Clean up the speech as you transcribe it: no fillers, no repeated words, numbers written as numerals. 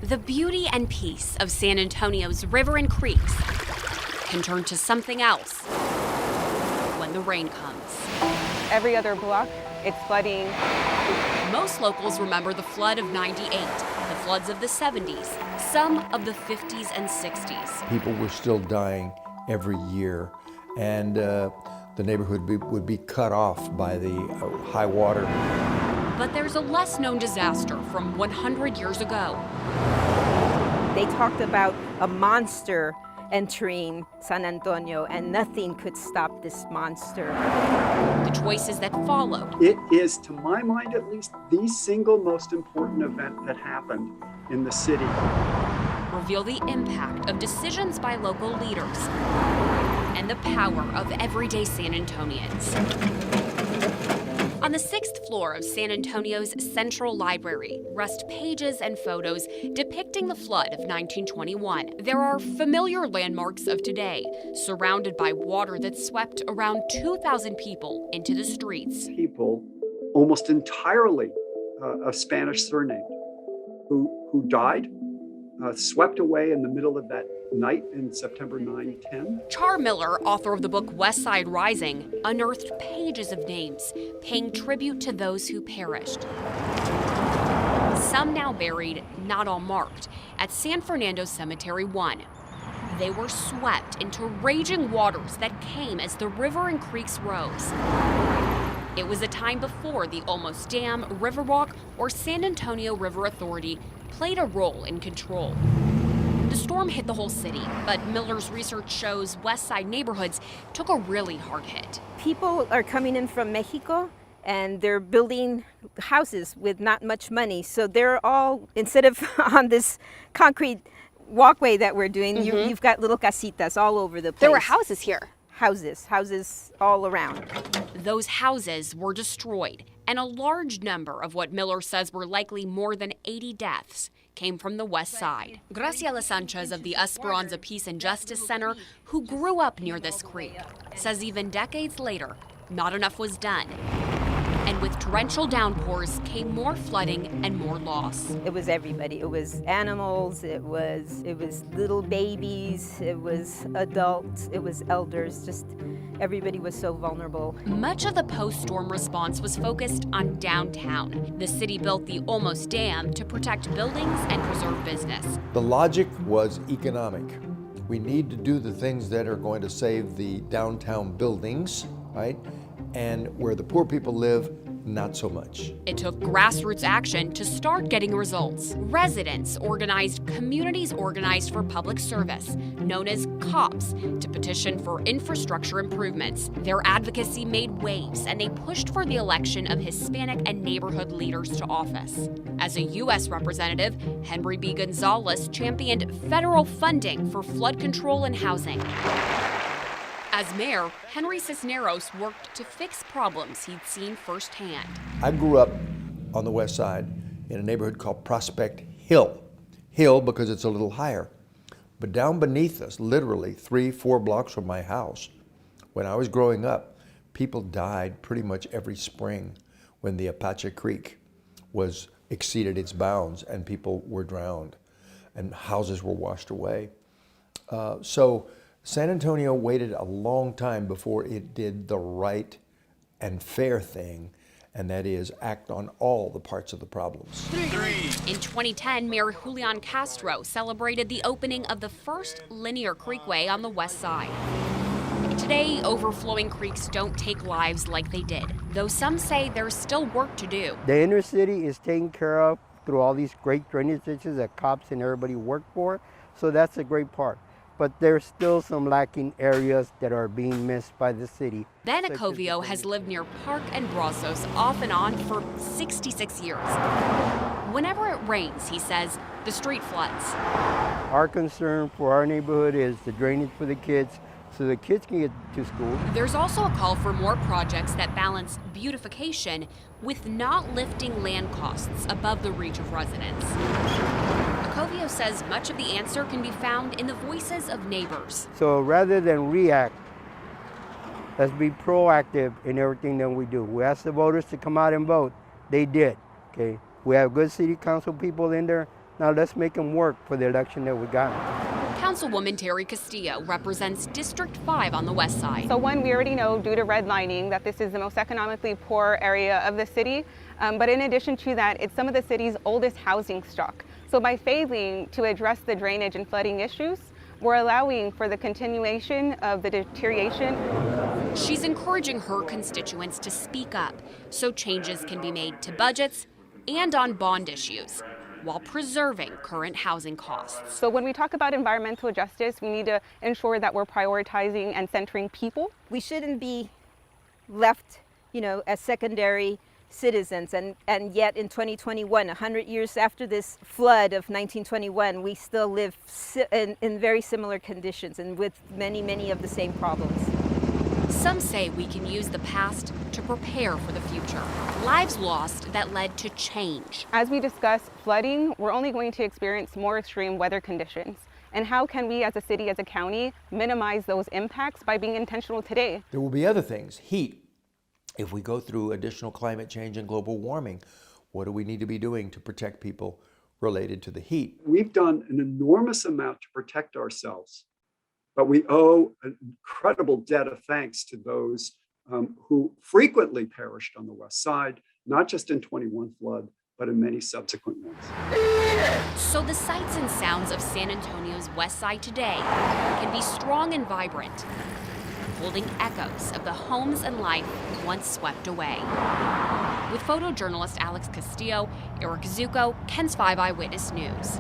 The beauty and peace of San Antonio's river and creeks can turn to something else when the rain comes. Every other block, it's flooding. Most locals remember the flood of '98, the floods of the '70s, some of the '50s and '60s. People were still dying every year, and the neighborhood would be cut off by the high water. But there's a less-known disaster from 100 years ago. They talked about a monster entering San Antonio, and nothing could stop this monster. The choices that followed. It is, to my mind at least, the single most important event that happened in the city. Reveal the impact of decisions by local leaders and the power of everyday San Antonians. On the 6th floor of San Antonio's Central Library rest pages and photos depicting the flood of 1921. There are familiar landmarks of today, surrounded by water that swept around 2,000 people into the streets. People, almost entirely of Spanish surname, who died, swept away in the middle of that night in September 9/10. Char Miller, author of the book West Side Rising, unearthed pages of names, paying tribute to those who perished. Some now buried, not all marked, at San Fernando Cemetery 1. They were swept into raging waters that came as the river and creeks rose. It was a time before the Almost Dam, Riverwalk, or San Antonio River Authority played a role in control. The storm hit the whole city, but Miller's research shows West Side neighborhoods took a really hard hit. People are coming in from Mexico, and they're building houses with not much money. So they're all, instead of on this concrete walkway that we're doing, you've got little casitas all over the place. There were houses here. Houses all around. Those houses were destroyed, and a large number of what Miller says were likely more than 80 deaths came from the West Side. Graciela Sanchez of the Esperanza Peace and Justice Center, who grew up near this creek, says even decades later, not enough was done. And with torrential downpours came more flooding and more loss. It was everybody. It was animals, it was little babies, it was adults, it was elders, just everybody was so vulnerable. Much of the post-storm response was focused on downtown. The city built the Almost Dam to protect buildings and preserve business. The logic was economic. We need to do the things that are going to save the downtown buildings, right? And where the poor people live, not so much. It took grassroots action to start getting results. Residents organized communities organized for public service, known as COPs, to petition for infrastructure improvements. Their advocacy made waves, and they pushed for the election of Hispanic and neighborhood leaders to office. As a U.S. representative, Henry B. Gonzalez championed federal funding for flood control and housing. As mayor, Henry Cisneros worked to fix problems he'd seen firsthand. I grew up on the West Side in a neighborhood called Prospect Hill. Hill because it's a little higher. But down beneath us, literally 3-4 blocks from my house, when I was growing up, people died pretty much every spring when the Apache Creek exceeded its bounds and people were drowned and houses were washed away. So San Antonio waited a long time before it did the right and fair thing, and that is act on all the parts of the problems. In 2010, Mayor Julian Castro celebrated the opening of the first linear creekway on the West Side. Today, overflowing creeks don't take lives like they did, though some say there's still work to do. The inner city is taken care of through all these great drainage ditches that cops and everybody work for, so that's a great part. But there's still some lacking areas that are being missed by the city. Ben Acovio has lived near Park and Brazos off and on for 66 years. Whenever it rains, he says, the street floods. Our concern for our neighborhood is the drainage for the kids, so the kids can get to school. There's also a call for more projects that balance beautification with not lifting land costs above the reach of residents. Acovio says much of the answer can be found in the voices of neighbors. So rather than react, let's be proactive in everything that we do. We asked the voters to come out and vote. They did, okay? We have good city council people in there. Now let's make them work for the election that we got. Councilwoman Terry Castillo represents District 5 on the west side. So one, we already know due to redlining that this is the most economically poor area of the city. But in addition to that, it's some of the city's oldest housing stock. So by failing to address the drainage and flooding issues, we're allowing for the continuation of the deterioration. She's encouraging her constituents to speak up so changes can be made to budgets and on bond issues, while preserving current housing costs. So when we talk about environmental justice, we need to ensure that we're prioritizing and centering people. We shouldn't be left, as secondary citizens, and yet in 2021, 100 years after this flood of 1921, we still live in very similar conditions and with many of the same problems. Some say we can use the past to prepare for the future. Lives lost that led to change. As we discuss flooding, we're only going to experience more extreme weather conditions. And how can we as a city, as a county, minimize those impacts by being intentional today? There will be other things. Heat. If we go through additional climate change and global warming, what do we need to be doing to protect people related to the heat? We've done an enormous amount to protect ourselves, but we owe an incredible debt of thanks to those who frequently perished on the west side, not just in 21 flood, but in many subsequent ones. So the sights and sounds of San Antonio's west side today can be strong and vibrant, holding echoes of the homes and life once swept away. With photojournalist Alex Castillo, Eric Zucco, KENS 5 Eyewitness News.